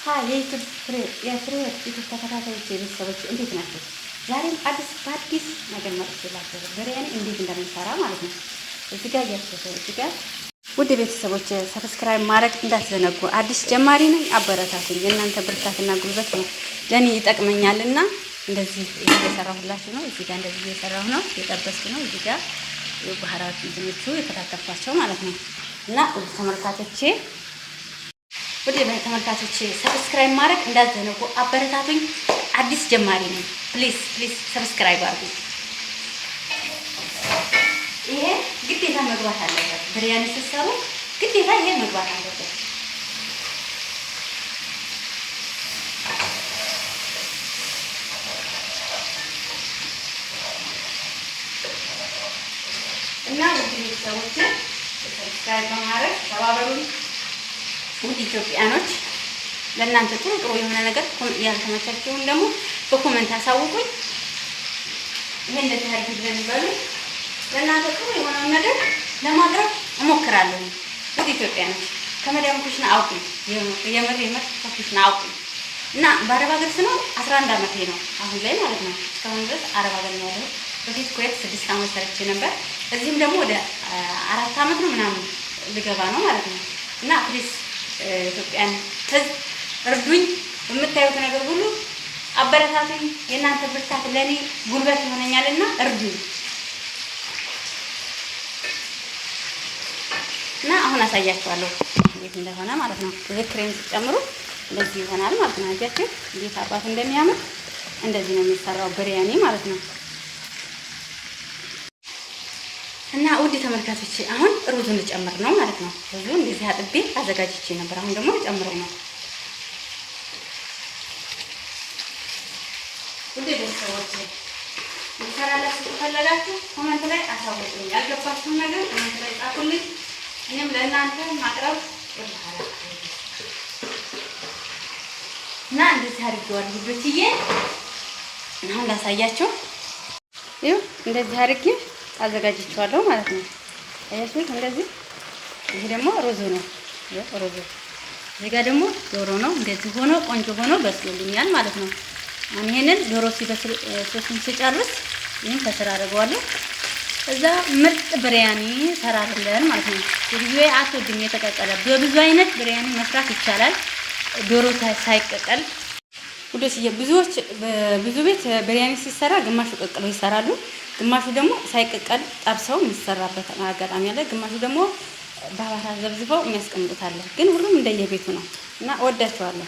የፍሬ ዩቱብ ተከታታዮች ቤተሰቦች እንዴት ናቸው? ዛሬም በአዲስ ነገር መጥቼላችሁ ብሪያኒ እንዴት እንደምንሰራ ማለት ነው። እዚህ ጋር ውድ ቤተሰቦች ሰብስክራይብ ማድረግ እንዳትዘነጉ። አዲስ ጀማሪ ነኝ፣ አበረታቱኝ። የእናንተ ብርታትና ጉልበት ነው ለኔ ይጠቅመኛልና እንደዚህ እየሰራሁላችሁ ነው። እዚህ ጋር እንደዚህ እየሰራሁ ነው፣ እየጠበስኩ ነው። እዚህ ጋር የባህራት እንትኖቹ የከታተፍኳቸው ማለት ነው። እና ውድ ተመልካቾቼ ሰብስክራይብ ማድረግ እንዳትዘነጉ፣ አበረታቱኝ። አዲስ ጀማሪ ነኝ። ፕሊዝ ሰብስክራይብ አድርጉ። ይሄ ግዴታ መግባት አለበት። ብሪያኒ ስትሰሩ ግዴታ ይሄ መግባት አለበት። እና ውድ ቤተሰቦቼ ሰብስክራይብ በማድረግ ተባበሩኝ። ውድ ኢትዮጵያኖች ለእናንተ ጥሩ የሆነ ነገር ያልተመቻችሁን ደግሞ በኮሜንት አሳውቁኝ። ይሄ እንደዚህ አድርገን በሉ ለእናንተ ጥሩ የሆነውን ነገር ለማድረግ እሞክራለሁ። ውድ ኢትዮጵያኖች ከመዳም ኩሽና አውቁኝ፣ የምር ኩሽና አውቁኝ። እና በአረብ ሀገር ስኖር 11 ዓመቴ ነው አሁን ላይ ማለት ነው። እስካሁን ድረስ አረብ ሀገር ነው ያለሁት። በፊት ኩዌት 6 ዓመት ሰርቼ ነበር። እዚህም ደግሞ ወደ 4 ዓመት ነው ምናምን ልገባ ነው ማለት ነው። እና ፕሊዝ ኢትዮጵያን ሕዝብ እርዱኝ። በምታዩት ነገር ሁሉ አበረታቱኝ። የእናንተ ብርታት ለኔ ጉልበት ይሆነኛልና እርዱኝ። እና አሁን አሳያችኋለሁ እንዴት እንደሆነ ማለት ነው። ይሄ ክሬም ሲጨምሩ እንደዚህ ይሆናል ማለት ነው። አያችሁ እንዴት አባት እንደሚያምር። እንደዚህ ነው የሚሰራው ብሪያኒ ማለት ነው። እና ውድ ተመልካቾቼ አሁን ሩዙን ልጨምር ነው ማለት ነው። ሩዙን እንደዚህ አጥቤ አዘጋጅቼ ነበር። አሁን ደግሞ ልጨምረው ነው። ውድ ቤተሰቦቼ እንሰራላችሁ ከፈለጋችሁ ኮሜንት ላይ አሳውቁኝ። ያልገባችሁን ነገር ኮሜንት ላይ ጻፉልኝ። እኔም ለእናንተ ማቅረብ ወደኋላ እና እንደዚህ አድርጌዋለሁ ውዶችዬ። አሁን ላሳያችሁ። ይኸው እንደዚህ አድርጌ አዘጋጅቼዋለሁ ማለት ነው። አያችሁት? እንደዚህ ይሄ ደግሞ ሩዙ ነው። ሩዙ እዚህ ጋር ደግሞ ዶሮ ነው። እንደዚህ ሆኖ ቆንጆ ሆኖ በስሎልኛል ማለት ነው። አሁን ይሄንን ዶሮ ሲበስል ሶስቱን ሲጨርስ ይሄን ከስራ አደርገዋለሁ። እዛ ምርጥ ብሪያኒ ሰራለን ማለት ነው። ብዙ አትወድም የተቀቀለ በብዙ አይነት ብሪያኒ መስራት ይቻላል። ዶሮ ሳይቀቀል ውዶችዬ፣ ብዙ ቤት ብሪያኒ ሲሰራ ግማሹ ቀቅለው ይሰራሉ፣ ግማሹ ደግሞ ሳይቀቀል ጠብሰው የሚሰራበት አጋጣሚ አለ፣ ግማሹ ደግሞ በባህራ ዘብዝበው የሚያስቀምጡት አለ። ግን ሁሉም እንደየቤቱ ነው እና እወዳቸዋለሁ።